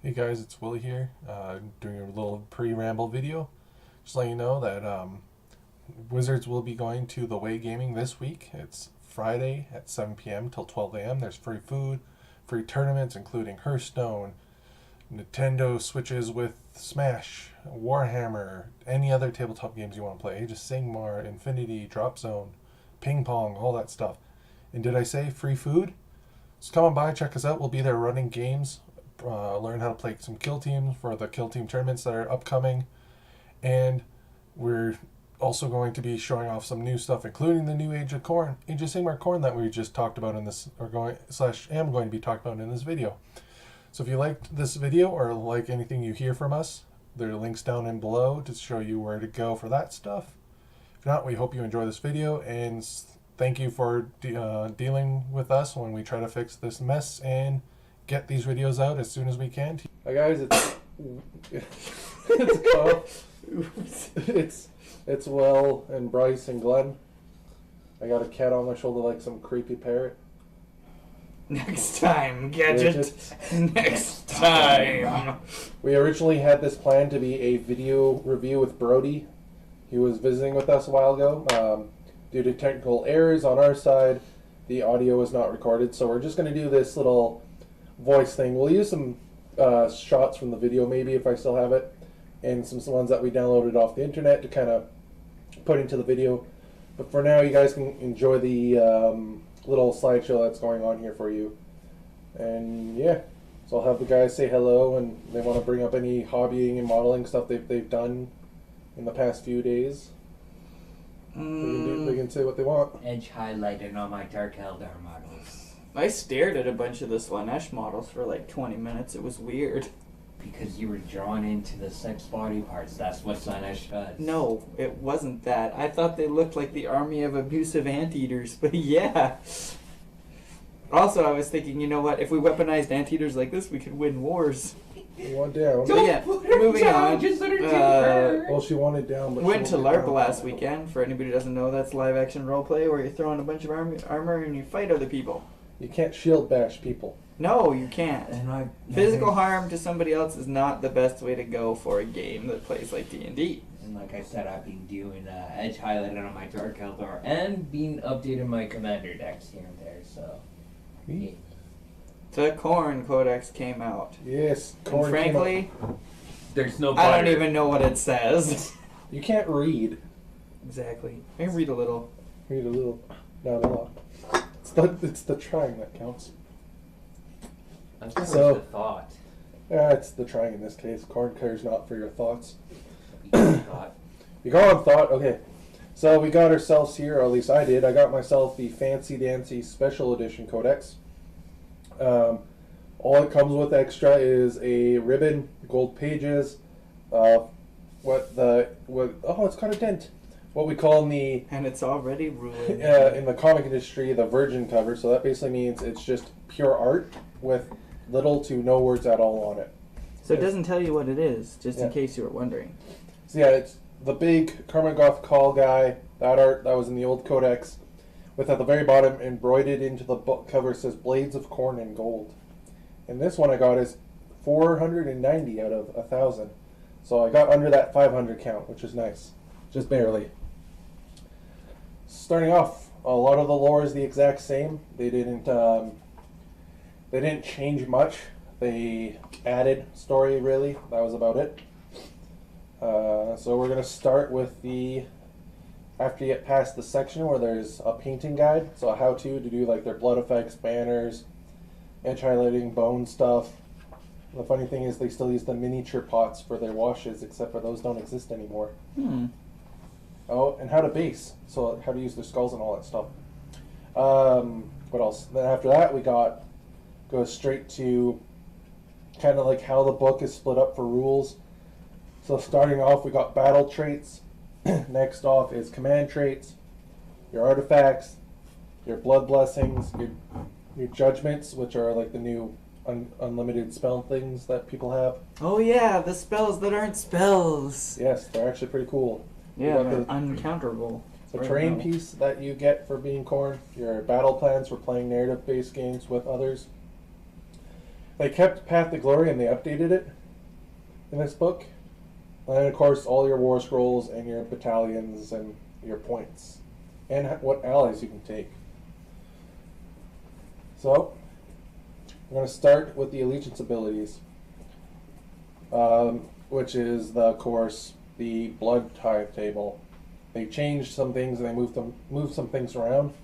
Hey guys, it's Willie here, doing a little pre-ramble video. Just letting you know that Wizards will be going to the Way Gaming this week. It's Friday at 7 p.m. till 12 a.m. There's free food, free tournaments including Hearthstone, Nintendo Switches with Smash, Warhammer, any other tabletop games you want to play, Age of Sigmar, Infinity, Drop Zone, Ping Pong, all that stuff. And did I say free food? So come on by, check us out. We'll be there running games. Learn how to play some kill teams for the kill team tournaments that are upcoming, and we're also going to be showing off some new stuff, including the new Age of Sigmar Khorne that we just talked about in this, or am going to be talking about in this video. So if you liked this video or like anything you hear from us, there are links down in below to show you where to go for that stuff. If not, we hope you enjoy this video, and thank you for dealing with us when we try to fix this mess and get these videos out as soon as we can. Hi guys, it's Will and Bryce and Glen. I got a cat on my shoulder like some creepy parrot. Next time, Gadget. Next time. We originally had this plan to be a video review with Brody. He was visiting with us a while ago. Due to technical errors on our side, the audio was not recorded, so we're just going to do this little voice thing. We'll use some shots from the video maybe if I still have it, and some ones that we downloaded off the internet to kind of put into the video. But for now, you guys can enjoy the little slideshow that's going on here for you. And yeah, so I'll have the guys say hello, and they want to bring up any hobbying and modeling stuff they've done in the past few days. They can say what they want. Edge highlighted on my Dark Eldar models. I stared at a bunch of the Slanesh models for like 20 minutes. It was weird. Because you were drawn into the sex body parts. That's what Slanesh does. No, it wasn't that. I thought they looked like the army of abusive anteaters, but yeah. Also, I was thinking, you know what? If we weaponized anteaters like this, we could win wars. You want down. Don't yeah, put her moving down, on. just let her take her. Well, she wanted down, but Went to she wanted LARP down. last weekend. For anybody who doesn't know, that's live action roleplay where you throw on a bunch of armor and you fight other people. You can't shield bash people. No, you can't. And Physical harm to somebody else is not the best way to go for a game that plays like D&D. And like I said, I've been doing Edge highlighted on my Dark Eldar and been updating my commander decks here and there, so. Yeah. The Khorne Codex came out. Yes, And Khorne came frankly, There's no I butter. don't even know what it says. out. You can't read. Exactly. I can read a little. Read a little, not a lot. It's the trying that counts. That's more So- the thought. It's the trying in this case. Khorne cares not for your thoughts. Thought. You go on thought. Okay, so we got ourselves here, or at least I did. I got myself the Fancy Dancy Special Edition Codex. All it comes with extra is a ribbon, gold pages, oh, it's got a dent. What we call in the And it's already ruined. in the comic industry the virgin cover. So that basically means it's just pure art with little to no words at all on it. So it doesn't tell you what it is, just in Yeah. case you were wondering. So yeah, it's the big Kermagoth Call guy. That art that was in the old codex, with at the very bottom embroidered into the book cover says "Blades of Khorne in gold." And this one I got is 490 out of 1,000. So I got under that 500 count, which is nice, just barely. Starting off, a lot of the lore is the exact same. They didn't change much. They added story, really. That was about it. So we're going to start with after you get past the section where there's a painting guide, so a how-to to do like their blood effects, banners, edge highlighting, bone stuff. The funny thing is they still use the miniature pots for their washes, except for those don't exist anymore. Oh, and how to base, so how to use their skulls and all that stuff. What else? Then after that we go straight to kind of like how the book is split up for rules. So starting off we got battle traits. Next off is command traits, your artifacts, your blood blessings, your judgments, which are like the new unlimited spell things that people have. Oh yeah, the spells that aren't spells. Yes, they're actually pretty cool. Yeah, You got they're the- uncounterable. The Right terrain now. piece that you get for being Khorne, your battle plans for playing narrative-based games with others. They kept Path to Glory and they updated it in this book. And of course, all your war scrolls and your battalions and your points. And what allies you can take. So, I'm going to start with the allegiance abilities. Which is, of course, the blood tithe table. They changed some things and they moved some things around,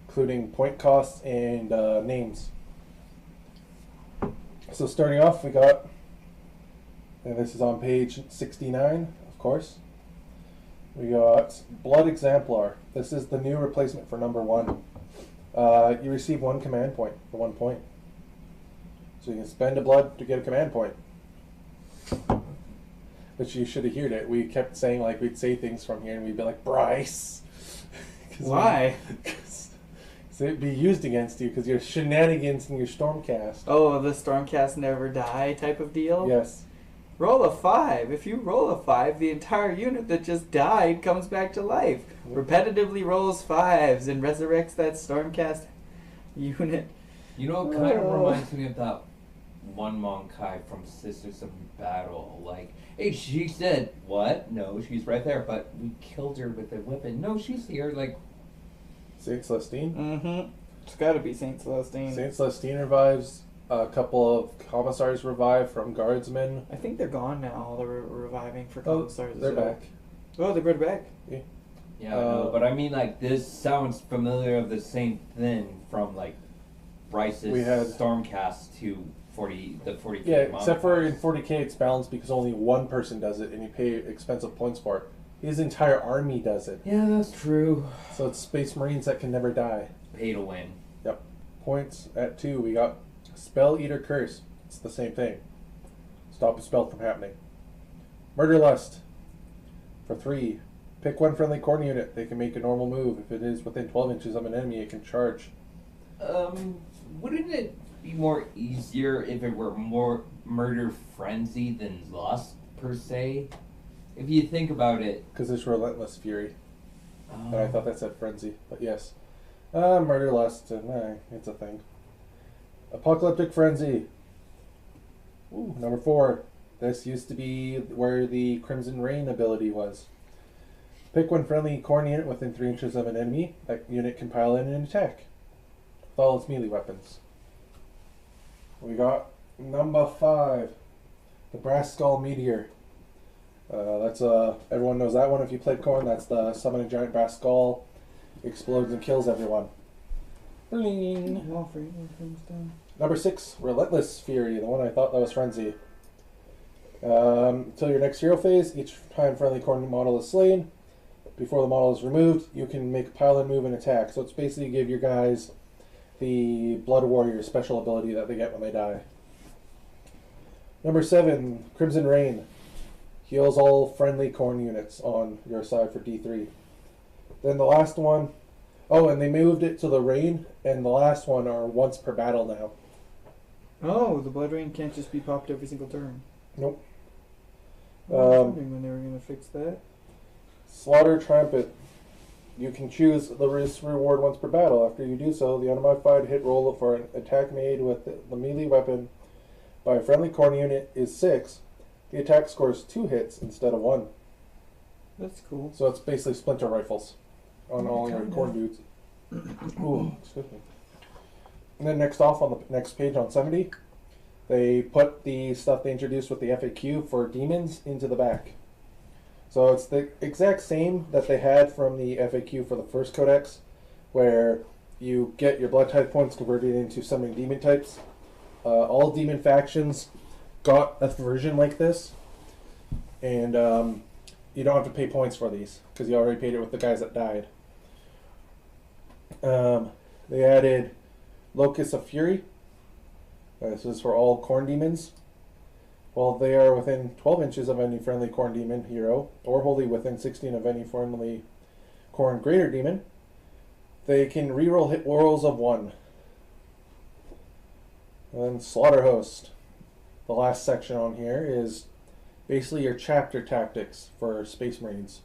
including point costs and names. So starting off, we got, and this is on page 69, of course. We got Blood Exemplar. This is the new replacement for number 1. You receive 1 command point for 1 point. So you can spend a blood to get a command point. Which you should have heard it. We kept saying, like, we'd say things from here and we'd be like, Bryce. Why? Because it'd be used against you because your shenanigans in your Stormcast. Oh, the Stormcast never die type of deal? Yes. Roll a 5. If you roll a 5, the entire unit that just died comes back to life. Repetitively rolls 5s and resurrects that Stormcast unit. You know, it kind of reminds me of that one Monkai from Sisters of Battle. Like, hey, she said, what? No, she's right there, but we killed her with a weapon. No, she's here. Like, Saint Celestine? Mm-hmm. It's gotta be Saint Celestine. Saint Celestine revives. A couple of commissars revive from guardsmen. I think they're gone now, all the reviving for Oh, commissars. they're back. Oh, they brought it back? yeah, I know, but I mean, like, this sounds familiar of the same thing from, like, Bryce's We had- Stormcast to the 40K. Yeah, except for in Monkai. 40k it's balanced because only one person does it and you pay expensive points for it. His entire army does it. Yeah, that's true. So it's Space Marines that can never die. Pay to win. Yep. Points at 2, we got Spell Eater Curse. It's the same thing. Stop a spell from happening. Murder Lust. For 3. Pick one friendly Khorne unit. They can make a normal move. If it is within 12 inches of an enemy, it can charge. Wouldn't it be more easier if it were more Murder Frenzy than Lust, per se? If you think about it. Because it's Relentless Fury. And I thought that said Frenzy. But yes. Murder Lust. It's a thing. Apocalyptic Frenzy. Ooh, number 4. This used to be where the Crimson Rain ability was. Pick one friendly Khorne unit within 3 inches of an enemy. That unit can pile in and attack with all its melee weapons. We got number 5. The Brass Skull Meteor. That's everyone knows that one if you played Khorne. That's the summon a giant brass skull, explodes and kills everyone. Bling. Number 6, Relentless Fury, the one I thought that was Frenzy. Until your next hero phase, each time friendly Khorne model is slain, before the model is removed, you can make a pile and move and attack. So it's basically give your guys the Blood Warrior special ability that they get when they die. Number 7, Crimson Rain. Heals all friendly Khorne units on your side for D3. Then the last one, oh, and they moved it to the Rain, and the last one are once per battle now. Oh, the Blood Rain can't just be popped every single turn. Nope. I was wondering when they were going to fix that. Slaughter Trumpet. You can choose the risk reward once per battle. After you do so, the unmodified hit roll for an attack made with the melee weapon by a friendly Khorne unit is 6. The attack scores 2 hits instead of 1. That's cool. So it's basically splinter rifles on all your Kinda. Khorne dudes. Ooh, excuse me. And then next off on the next page on 70, they put the stuff they introduced with the FAQ for demons into the back. So it's the exact same that they had from the FAQ for the first codex, where you get your blood type points converted into summoning demon types. All demon factions got a version like this, and you don't have to pay points for these because you already paid it with the guys that died. They added Locus of Fury. This is for all Khorne demons. While they are within 12 inches of any friendly Khorne demon hero, or wholly within 16 of any friendly Khorne greater demon, they can reroll hit rolls of 1. And then Slaughter Host. The last section on here is basically your chapter tactics for Space Marines,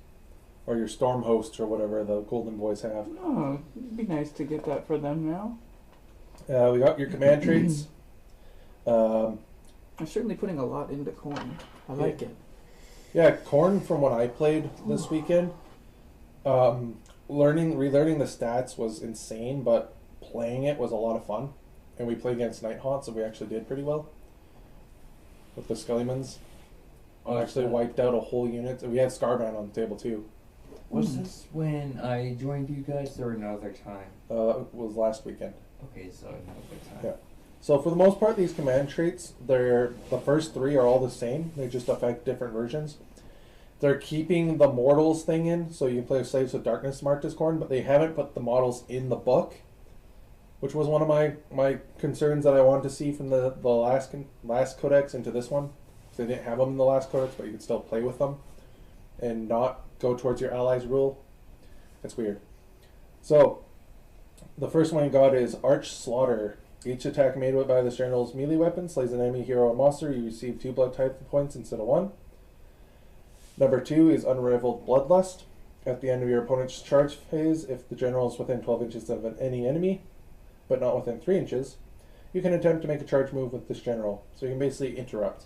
or your Storm Hosts, or whatever the Golden Boys have. Oh, it'd be nice to get that for them now. We got your command traits. I'm certainly putting a lot into Khorne. I like it. Yeah, Khorne from what I played this weekend, relearning the stats was insane, but playing it was a lot of fun. And we played against Nighthawk, so we actually did pretty well with the Scullymans. Actually wiped out a whole unit. We had Scarband on the table too. Was this when I joined you guys or another time? It was last weekend. Okay, so another time. Yeah. So for the most part, these command traits, the first three are all the same. They just affect different versions. They're keeping the mortals thing in, so you can play Slaves of Darkness marked as Khorne, but they haven't put the models in the book, which was one of my concerns that I wanted to see from the last codex into this one. So they didn't have them in the last codex, but you could still play with them and not go towards your allies' rule. That's weird. So the first one you got is Arch Slaughter. Each attack made by this general's melee weapon slays an enemy hero or monster. You receive 2 blood type points instead of 1. Number 2 is Unrivaled Bloodlust. At the end of your opponent's charge phase, if the general is within 12 inches of any enemy, but not within 3 inches, you can attempt to make a charge move with this general. So you can basically interrupt.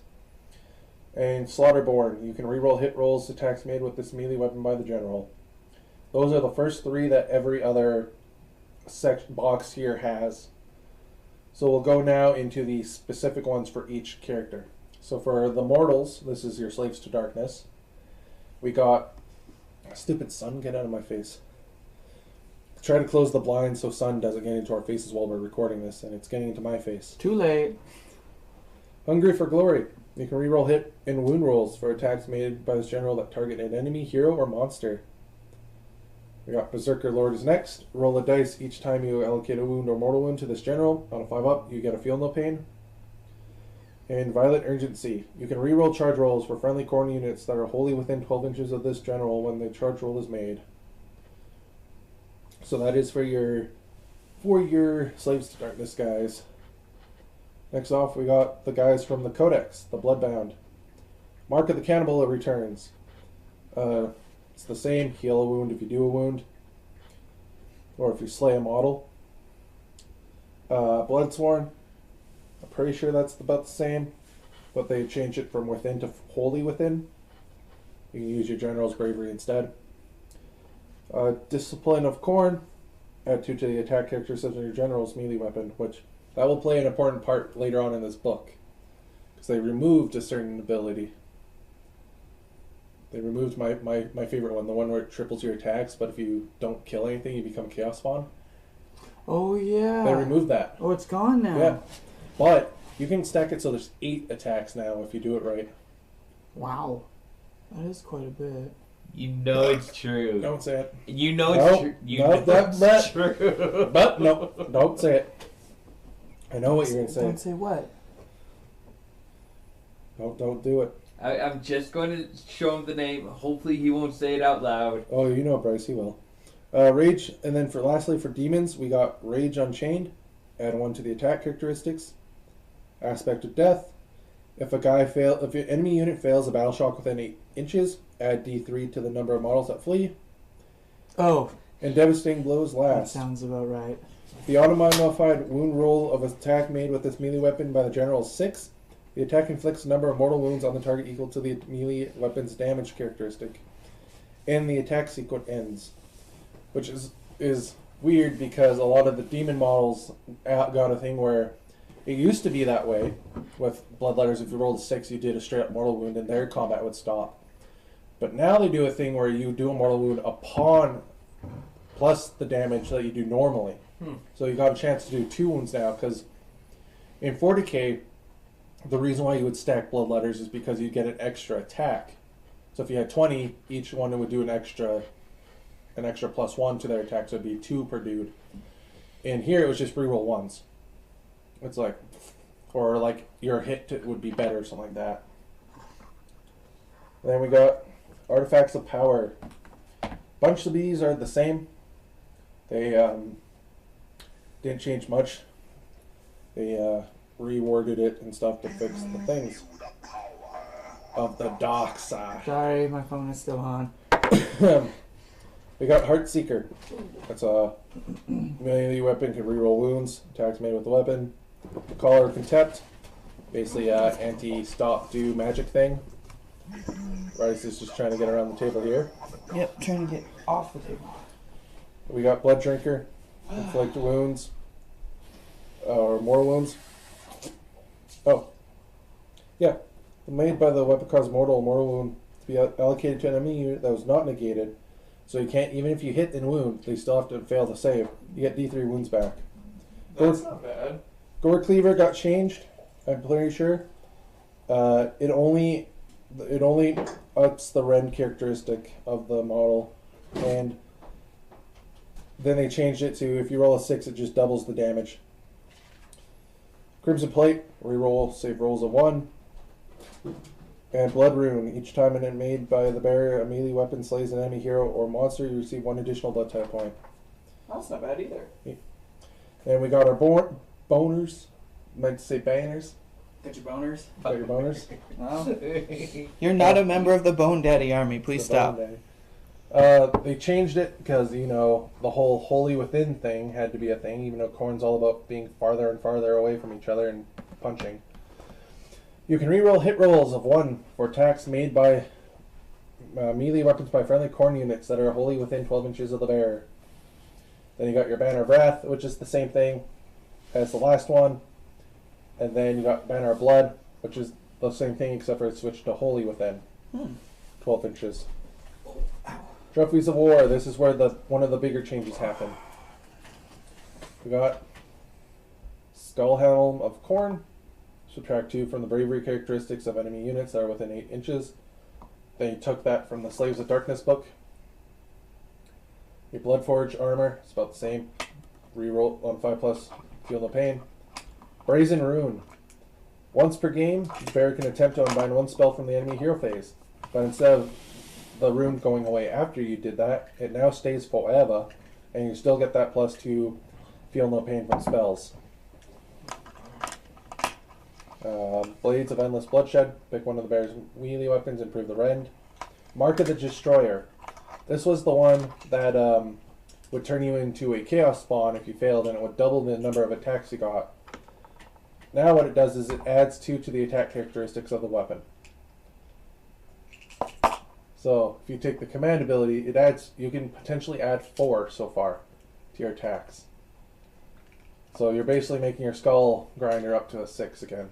And Slaughterborn. You can reroll hit rolls attacks made with this melee weapon by the general. Those are the first 3 that every other box here has. So we'll go now into the specific ones for each character. So for the mortals, this is your Slaves to Darkness. We got... Stupid sun, get out of my face. Try to close the blinds so sun doesn't get into our faces while we're recording this, and it's getting into my face. Too late. Hungry for Glory. You can reroll hit and wound rolls for attacks made by this general that target an enemy, hero, or monster. We got Berserker Lord is next. Roll a dice each time you allocate a wound or mortal wound to this general. On a 5-up, you get a Feel No Pain. And Violent Urgency. You can reroll charge rolls for friendly Khorne units that are wholly within 12 inches of this general when the charge roll is made. So that is for your Slaves to Darkness guys. Next off, we got the guys from the Codex, the Bloodbound. Mark of the Cannibal returns. It's the same. Heal a wound if you do a wound, or if you slay a model. Bloodsworn. I'm pretty sure that's about the same, but they changed it from within to wholly within. You can use your general's bravery instead. Discipline of Khorne. Add 2 to the attack characteristics of your general's melee weapon, which that will play an important part later on in this book, because they removed a certain ability. They removed my favorite one, the one where it triples your attacks, but if you don't kill anything, you become Chaos Spawn. Oh, yeah. They removed that. Oh, it's gone now. Yeah. But you can stack it so there's 8 attacks now if you do it right. Wow. That is quite a bit. You know it's true. Don't say it. You know it's true. You know it's true. But no, don't say it. I know what you're going to say. Don't say what? No, don't do it. I'm just going to show him the name. Hopefully he won't say it out loud. Oh, you know Bryce, he will. Rage, and then lastly for demons, we got Rage Unchained. Add 1 to the attack characteristics. Aspect of Death. If an enemy unit fails a battle shock within 8 inches, add D3 to the number of models that flee. Oh. And Devastating Blows last. That sounds about right. The auto-modified wound roll of an attack made with this melee weapon by the general is 6. The attack inflicts a number of mortal wounds on the target equal to the melee weapon's damage characteristic. And the attack sequence ends. Which is weird because a lot of the demon models got a thing where it used to be that way with Bloodletters. If you rolled a 6, you did a straight up mortal wound and their combat would stop. But now they do a thing where you do a mortal wound upon plus the damage that you do normally. So you got a chance to do 2 wounds now, because in 40k, the reason why you would stack Bloodletters is because you get an extra attack. So if you had 20, each one would do an extra +1 to their attack, so it'd be 2 per dude. And here it was just reroll 1s. It's like, or like your hit would be better or something like that. Then we got Artifacts of Power. Bunch of these are the same. They didn't change much. They reworded it and stuff to fix the things of the dark side. Sorry, my phone is still on. We got Heartseeker. That's a melee weapon, can reroll wounds, attacks made with the weapon. Caller of Contempt. basically anti-stop do magic thing. Bryce is just trying to get around the table here. Yep, trying to get off the table. We got Blood Drinker, inflict wounds, or more wounds. Oh, yeah. Made by the weapon cause mortal wound to be allocated to an enemy unit that was not negated. So you can't, even if you hit and wound, they still have to fail to save. You get D3 wounds back. That's not bad. Gore Cleaver got changed, I'm pretty sure. It only ups the rend characteristic of the model, and then they changed it to if you roll a 6, it just doubles the damage. Crimson Plate, reroll save rolls of 1. And Blood Rune, each time an made by the bearer, a melee weapon slays an enemy hero or monster, you receive 1 additional blood type point. That's not bad either. And we got our boners, meant to say banners. Got your boners? Got your boners? No. You're not a member of the Bone Daddy Army. Please stop. They changed it because, you know, the whole Holy Within thing had to be a thing, even though Khorne's all about being farther and farther away from each other and punching. You can reroll hit rolls of 1 for attacks made by melee weapons by friendly Khorne units that are wholly within 12 inches of the bearer. Then you got your Banner of Wrath, which is the same thing as the last one. And then you got Banner of Blood, which is the same thing except for it's switched to wholly within 12 inches. Trophies of War, this is where one of the bigger changes happen. We got Skull Helm of Khorne. Subtract 2 from the bravery characteristics of enemy units that are within 8 inches. Then you took that from the Slaves of Darkness book. Your Bloodforge armor, it's about the same. Reroll on 5+, feel no pain. Brazen Rune. Once per game, the bearer can attempt to unbind 1 spell from the enemy hero phase. But instead of the rune going away after you did that, it now stays forever, and you still get that +2 feel no pain from spells. Blades of Endless Bloodshed. Pick one of the bear's melee weapons, improve the rend. Mark of the Destroyer. This was the one that would turn you into a Chaos Spawn if you failed, and it would double the number of attacks you got. Now what it does is it adds 2 to the attack characteristics of the weapon. So if you take the command ability, you can potentially add 4 so far to your attacks. So you're basically making your skull grinder up to a 6 again.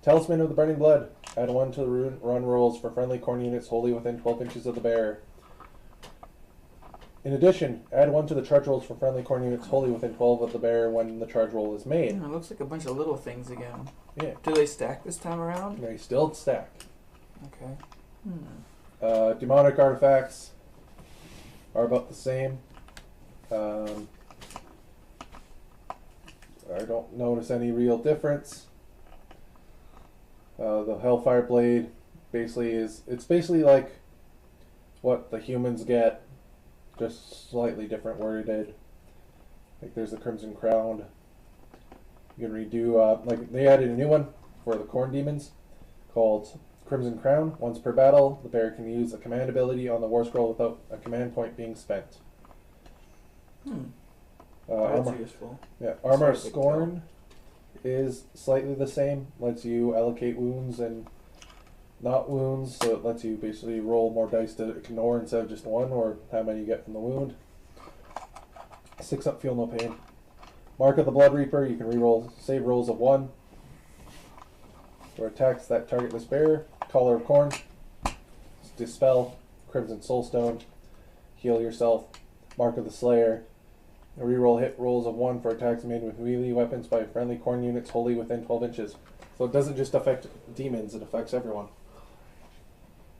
Talisman of the Burning Blood. Add 1 to the run rolls for friendly Khorne units wholly within 12 inches of the bearer. In addition, add 1 to the charge rolls for friendly Khorne units wholly within 12 of the bearer when the charge roll is made. It looks like a bunch of little things again. Yeah. Do they stack this time around? They still stack. Okay. Demonic artifacts are about the same. I don't notice any real difference. The Hellfire Blade it's basically like what the humans get, just slightly different worded. Like there's the Crimson Crown. You can redo, like they added a new one for the Khorne demons called Crimson Crown. Once per battle, the bearer can use a command ability on the War Scroll without a command point being spent. That's Armor, useful. yeah, Armor of Sorry, Scorn is slightly the same. Lets you allocate wounds and not wounds, so it lets you basically roll more dice to ignore instead of just 1, or how many you get from the wound. 6 up, feel no pain. Mark of the Blood Reaper, you can reroll save rolls of 1 for attacks that target this bearer. Collar of Khorne, Dispel, Crimson Soulstone, heal yourself. Mark of the Slayer, reroll hit rolls of 1 for attacks made with melee weapons by friendly Khorne units wholly within 12 inches. So it doesn't just affect demons, it affects everyone.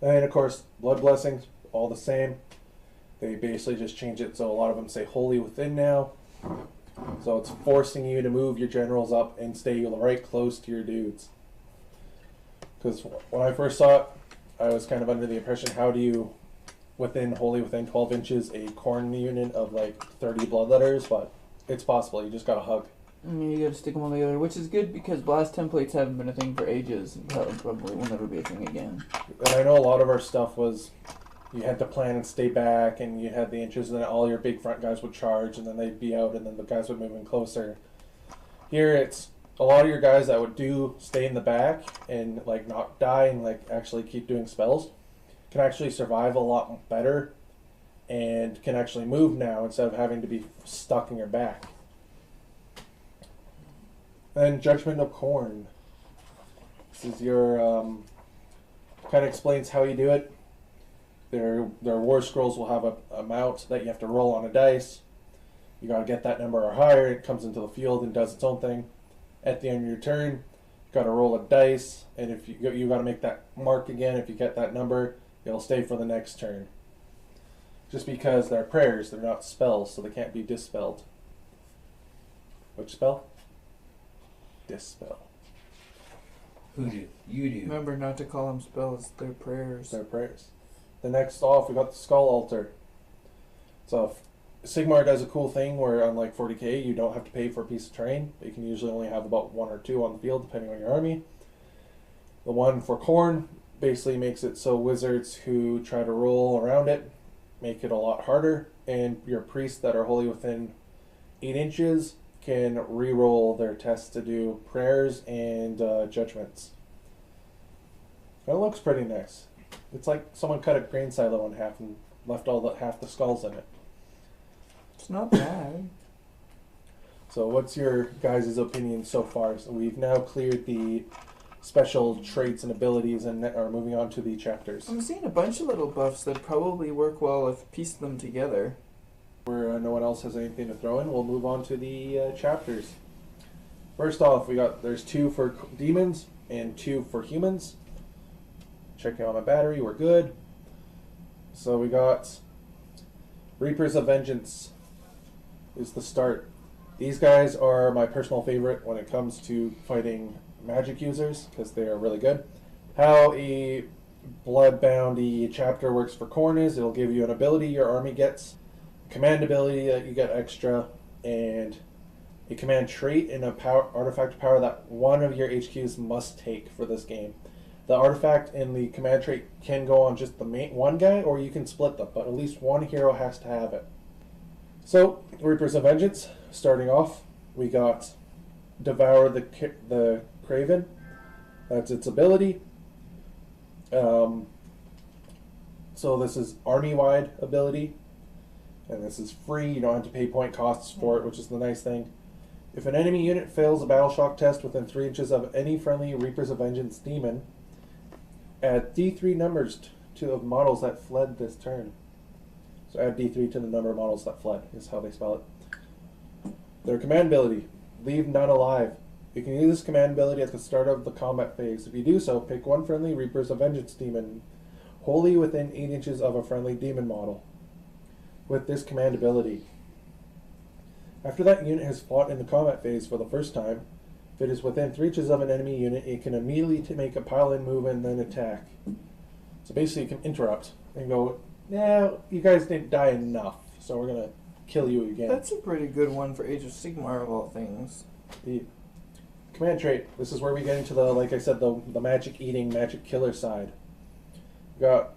And of course, Blood Blessings, all the same. They basically just change it so a lot of them say wholly within now. So it's forcing you to move your generals up and stay right close to your dudes. Because when I first saw it, I was kind of under the impression, how do you, wholly within 12 inches, a Khorne unit of like 30 bloodletters? But it's possible, you just gotta hug. You gotta stick them all together, which is good because blast templates haven't been a thing for ages, and probably will never be a thing again. And I know a lot of our stuff was, you had to plan and stay back, and you had the inches, and then all your big front guys would charge, and then they'd be out, and then the guys would move in closer. Here it's, a lot of your guys that would stay in the back and like not die and like actually keep doing spells can actually survive a lot better and can actually move now instead of having to be stuck in your back. Then Judgment of Khorne. This is your kind of explains how you do it. Their war scrolls will have a amount that you have to roll on a dice. You gotta get that number or higher. It comes into the field and does its own thing. At the end of your turn, you gotta roll a dice, and if you gotta make that mark again. If you get that number, it'll stay for the next turn. Just because they're prayers, they're not spells, so they can't be dispelled. Which spell? Dispel. Who do? You do. Remember not to call them spells, they're prayers. They're prayers. The next off, we got the Skull Altar. So Sigmar does a cool thing where unlike 40k, you don't have to pay for a piece of terrain. You can usually only have about 1 or 2 on the field, depending on your army. The one for Khorne basically makes it so wizards who try to roll around it make it a lot harder, and your priests that are wholly within 8 inches can re-roll their tests to do prayers and judgments. It looks pretty nice. It's like someone cut a grain silo in half and left half the skulls in it. It's not bad. So what's your guys' opinion so far? So we've now cleared the special traits and abilities and are moving on to the chapters. I'm seeing a bunch of little buffs that probably work well if pieced them together. Where no one else has anything to throw in, we'll move on to the chapters. First off, there's 2 for demons and 2 for humans. Checking on my battery, we're good. So we got Reapers of Vengeance is the start. These guys are my personal favorite when it comes to fighting magic users because they are really good. How a Bloodboundy chapter works for Khorne is it'll give you an ability your army gets, command ability that you get extra, and a command trait and a artifact power that one of your HQs must take for this game. The artifact and the command trait can go on just the main one guy, or you can split them, but at least one hero has to have it. So, Reapers of Vengeance, starting off, we got Devour the Craven. That's its ability. So this is army-wide ability, and this is free. You don't have to pay point costs for it, which is the nice thing. If an enemy unit fails a battle shock test within 3 inches of any friendly Reapers of Vengeance demon, add D3 numbers to the models that fled this turn. So add D3 to the number of models that fled, is how they spell it. Their command ability, leave none alive. You can use this command ability at the start of the combat phase. If you do so, pick one friendly Reapers of Vengeance demon, wholly within 8 inches of a friendly demon model, with this command ability. After that unit has fought in the combat phase for the first time, if it is within 3 inches of an enemy unit, it can immediately make a pile-in move and then attack. So basically you can interrupt and go, yeah, you guys didn't die enough, so we're going to kill you again. That's a pretty good one for Age of Sigmar of all things. The command trait. This is where we get into the, like I said, the magic eating, magic killer side. We got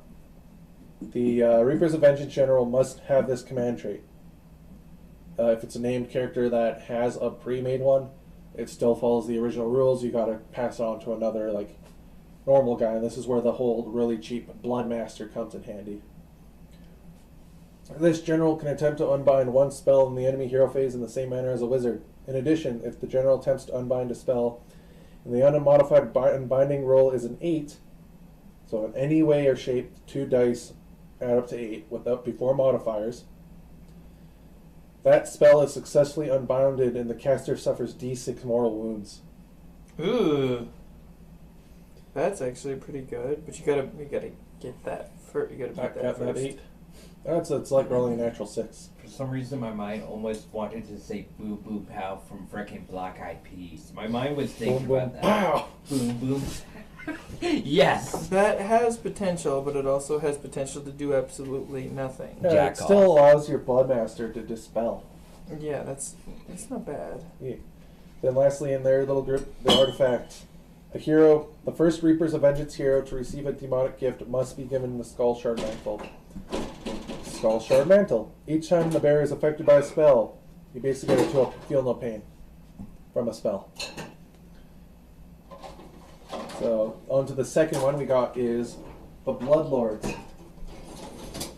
the Reapers of Vengeance General must have this command trait. If it's a named character that has a pre-made one, it still follows the original rules. You gotta pass it on to another, like, normal guy, and this is where the whole really cheap Bloodmaster comes in handy. This general can attempt to unbind one spell in the enemy hero phase in the same manner as a wizard. In addition, if the general attempts to unbind a spell and the unmodified unbinding roll is an 8, so in any way or shape, 2 dice add up to 8 before modifiers, that spell is successfully unbounded and the caster suffers D6 mortal wounds. Ooh. That's actually pretty good, but you gotta get that first. You gotta beat that first. 8. It's like rolling a natural 6. For some reason, my mind almost wanted to say "boo boo pow" from frickin' Black Eyed Peas. My mind was thinking Boom, about boom, that. pow! Boom boom. Yes. That has potential, but it also has potential to do absolutely nothing. Yeah, Jack it still allows your Bloodmaster to dispel. Yeah, that's not bad. Yeah. Then lastly in their little group, the artifact. A hero, the first Reapers of Vengeance hero to receive a demonic gift must be given the Skull Shard Mantle. Skull Shard Mantle. Each time the bearer is affected by a spell, you basically get to feel no pain from a spell. So, on to the second one we got is the Bloodlords.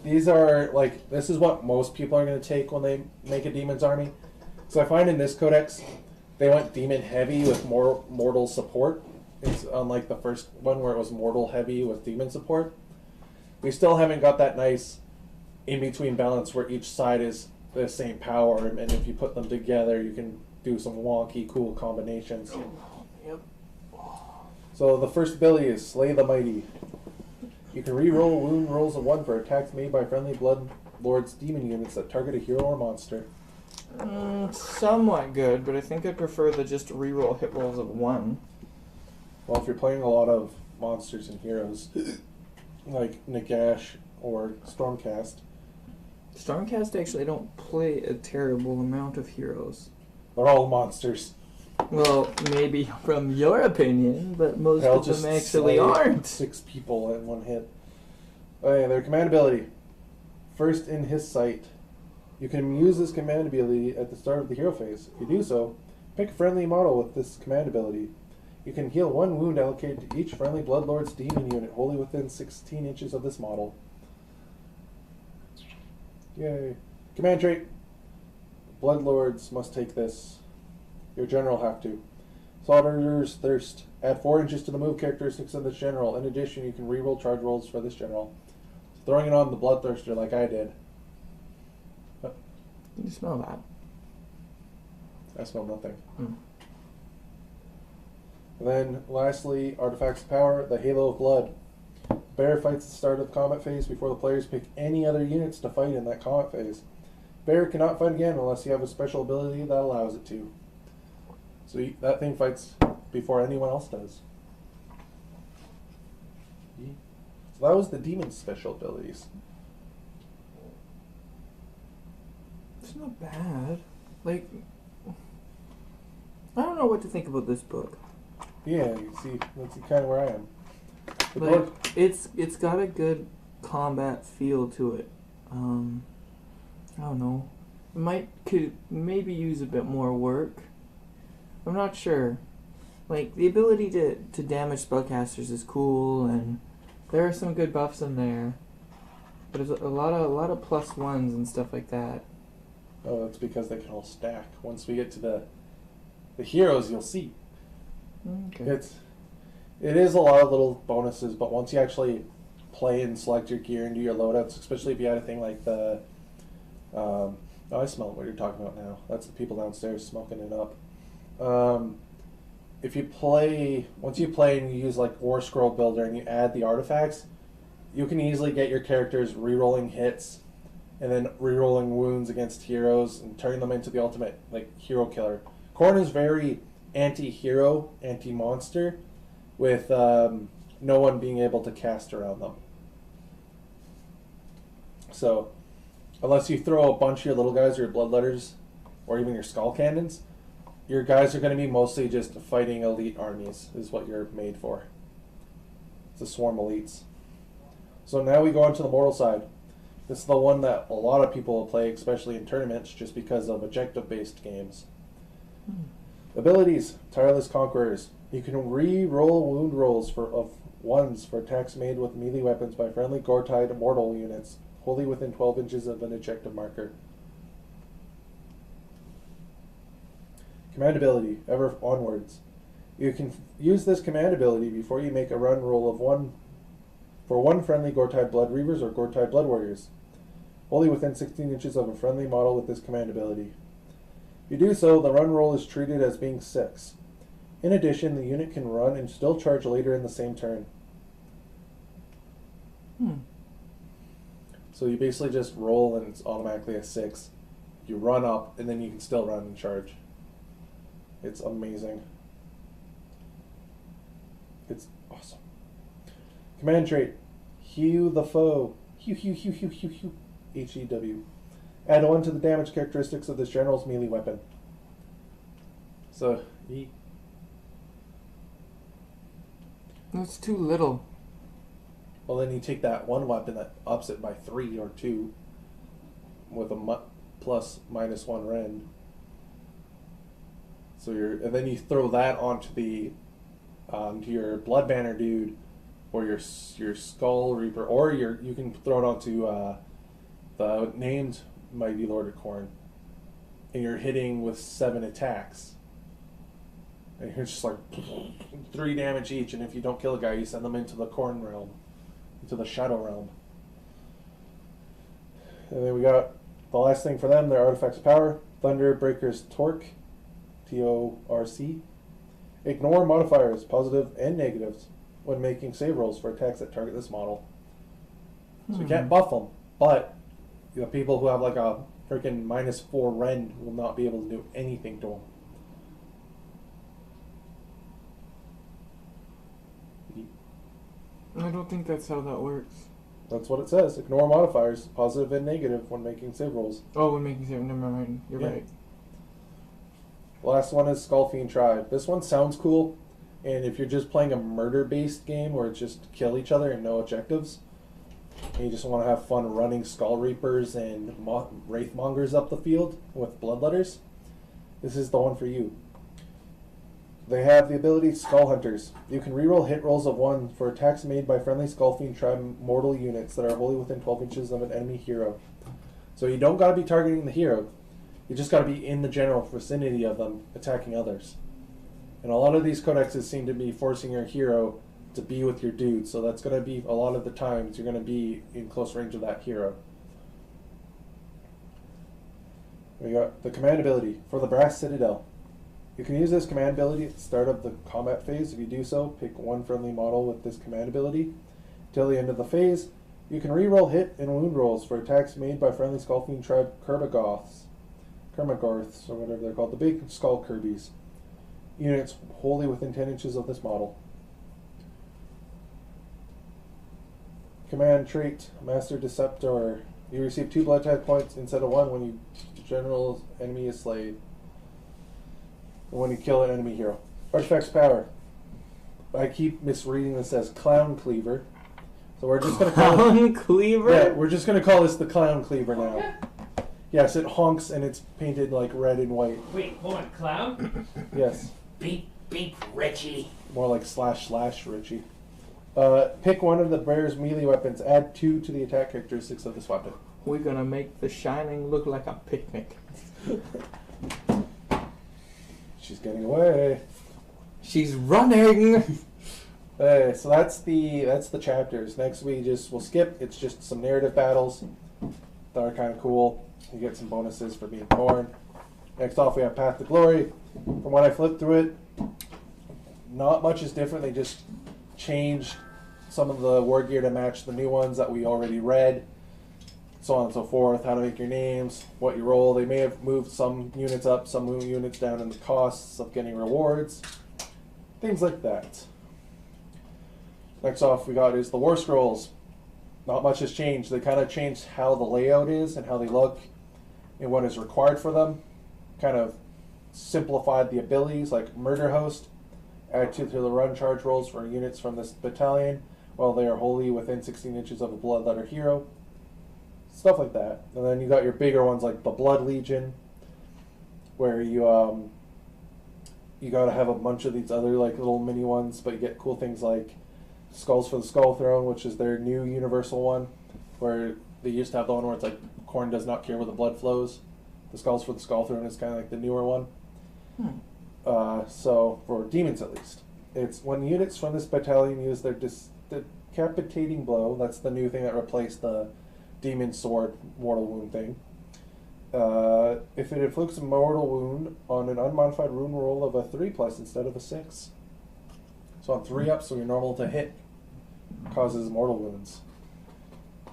These are, like, this is what most people are going to take when they make a Demon's Army. So I find in this codex, they went Demon Heavy with more Mortal support. It's unlike the first one where it was Mortal Heavy with Demon support. We still haven't got that nice in-between balance where each side is the same power, and if you put them together, you can do some wonky, cool combinations. Yep. So the first ability is Slay the Mighty. You can re-roll wound rolls of 1 for attacks made by friendly Blood Lord's demon units that target a hero or monster. Somewhat good, but I think I prefer the just reroll hit rolls of 1. Well, if you're playing a lot of monsters and heroes, like Nagash or Stormcast, Stormcast actually don't play a terrible amount of heroes. they're all monsters. Well, maybe from your opinion, but most They'll of them just actually slay aren't. 6 people in one hit. Okay, their command ability. First in his sight. You can use this command ability at the start of the hero phase. If you do so, pick a friendly model with this command ability. You can heal 1 wound allocated to each friendly Bloodlord's demon unit wholly within 16 inches of this model. Yay. Command trait. Bloodlords must take this. Your general have to. Slaughterer's Thirst. Add 4 inches to the move characteristics of this general. In addition, you can reroll charge rolls for this general. Throwing it on the Bloodthirster like I did. Can you smell that? I smell nothing. Mm. And then, lastly, Artifacts of Power, the Halo of Blood. Bear fights at the start of the combat phase before the players pick any other units to fight in that combat phase. Bear cannot fight again unless you have a special ability that allows it to. So that thing fights before anyone else does. So that was the Demon's special abilities. It's not bad. Like, I don't know what to think about this book. Yeah, you see, that's kind of where I am. The Like, book, it's got a good combat feel to it. I don't know. Could maybe use a bit more work. I'm not sure. Like, the ability to damage spellcasters is cool, and there are some good buffs in there. But there's a lot of plus ones and stuff like that. oh, that's because they can all stack. Once we get to the heroes, you'll see. Okay. It is a lot of little bonuses, but once you actually play and select your gear and do your loadouts, especially if you had a thing like the I smell what you're talking about now. That's the people downstairs smoking it up. If you play, once you play and you use like War Scroll Builder and you add the artifacts, you can easily get your characters re-rolling hits and then re-rolling wounds against heroes and turning them into the ultimate like hero killer. Khorne is very anti-hero, anti-monster, with no one being able to cast around them. So, unless you throw a bunch of your little guys or your bloodletters, or even your skull cannons, your guys are going to be mostly just fighting elite armies, is what you're made for. It's a swarm elites. So now we go on to the mortal side. This is the one that a lot of people will play, especially in tournaments, just because of objective-based games. Abilities, Tireless Conquerors. You can re-roll wound rolls of 1s for attacks made with melee weapons by friendly Gore-Tide mortal units, wholly within 12 inches of an objective marker. Command ability, Ever Onwards. You can use this command ability before you make a run roll of 1 for 1 friendly Gore-Tide Blood Reavers or Gore-Tide Blood Warriors, wholly within 16 inches of a friendly model with this command ability. If you do so, the run roll is treated as being 6. In addition, the unit can run and still charge later in the same turn. So you basically just roll and it's automatically a 6. You run up and then you can still run and charge. It's amazing. It's awesome. Command trait. Hew the foe. Hew, hew, hew, hew, hew, hew. H-E-W. Add 1 to the damage characteristics of this general's melee weapon. So, That's too little. well, then you take that one weapon that ups it by 3 or 2 with a plus minus 1 rend. So and then you throw that onto the to your Blood Banner dude, or your Skull Reaper, or you can throw it onto the named Mighty Lord of Khorne, and you're hitting with 7 attacks. And you're just like 3 damage each, and if you don't kill a guy, you send them into the Khorne realm, into the Shadow realm. And then we got the last thing for them, their artifacts of power. Thunder Breaker's Torque, T-O-R-C. Ignore modifiers, positive and negatives, when making save rolls for attacks that target this model. So you can't buff them, but the people who have like a freaking -4 rend will not be able to do anything to them. I don't think that's how that works. That's what it says. Ignore modifiers, positive and negative, when making save rolls. Oh, when making save, never mind. You're right. Last one is Skullfiend Tribe. This one sounds cool, and if you're just playing a murder-based game where it's just kill each other and no objectives, and you just want to have fun running Skull Reapers and Wraithmongers up the field with Bloodletters, this is the one for you. They have the ability Skull Hunters. You can reroll hit rolls of 1 for attacks made by friendly Skullfiend Tribe mortal units that are wholly within 12 inches of an enemy hero. So you don't got to be targeting the hero. You just got to be in the general vicinity of them, attacking others. And a lot of these codexes seem to be forcing your hero to be with your dude, so that's going to be a lot of the times you're going to be in close range of that hero. We got the command ability for the Brass Citadel. You can use this command ability at the start of the combat phase. If you do so, pick one friendly model with this command ability. Till the end of the phase, you can reroll hit and wound rolls for attacks made by friendly Skullfiend Tribe Kermagorths, or whatever they're called, the big skull Kirby's. Units wholly within 10 inches of this model. Command trait, Master Deceptor. You receive 2 blood type points instead of 1 when you general enemy is slayed. When you kill an enemy hero. Artifacts power. I keep misreading this as Clown Cleaver. So we're just going to call it... Clown Cleaver? Yeah, we're just going to call this the Clown Cleaver now. Yes, it honks and it's painted like red and white. Wait, hold on, clown? Yes. Beep, beep, Richie. More like / Richie. Pick one of the bear's melee weapons. Add 2 to the attack characteristics of this weapon. We're gonna make the Shining look like a picnic. She's getting away. She's running! So that's the chapters. Next we'll skip. It's just some narrative battles that are kind of cool. You get some bonuses for being born. Next off we have Path to Glory. From when I flipped through it, not much is different. They just changed some of the war gear to match the new ones that we already read. So on and so forth, how to make your names, what you roll. They may have moved some units up, some units down in the costs of getting rewards. Things like that. Next off we got is the War Scrolls. Not much has changed. They kind of changed how the layout is and how they look and what is required for them. Kind of simplified the abilities like Murder Host. Add 2 to the run charge rolls for units from this battalion while they are wholly within 16 inches of a Bloodletter hero. Stuff like that. And then you got your bigger ones like the Blood Legion, where you gotta have a bunch of these other like little mini ones, but you get cool things like Skulls for the Skull Throne, which is their new universal one, where they used to have the one where it's like Khorne does not care where the blood flows. The Skulls for the Skull Throne is kind of like the newer one. So for demons at least, it's when units from this battalion use their decapitating blow. That's the new thing that replaced the demon sword mortal wound thing. If it inflicts a mortal wound on an unmodified wound roll of a 3+ instead of a 6. So on 3 so you're normal to hit, causes mortal wounds.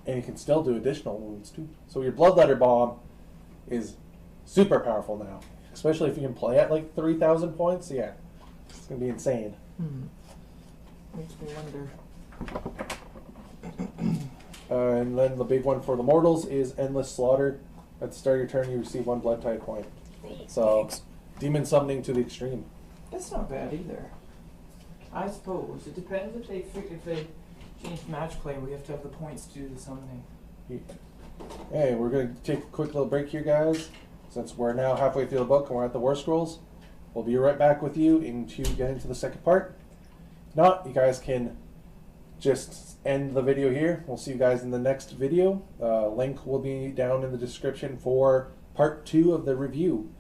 And you can still do additional wounds too. So your Bloodletter Bomb is super powerful now. Especially if you can play at like 3,000 points, yeah. It's going to be insane. Makes me wonder. And then the big one for the mortals is Endless Slaughter. At the start of your turn, you receive 1 blood type point. So, demon summoning to the extreme. That's not bad either. I suppose. It depends if they change match play, we have to have the points to do the summoning. Hey, we're going to take a quick little break here, guys. Since we're now halfway through the book and we're at the War Scrolls, we'll be right back with you to get into the second part. not, you guys can just end the video here. We'll see you guys in the next video. Link will be down in the description for part 2 of the review.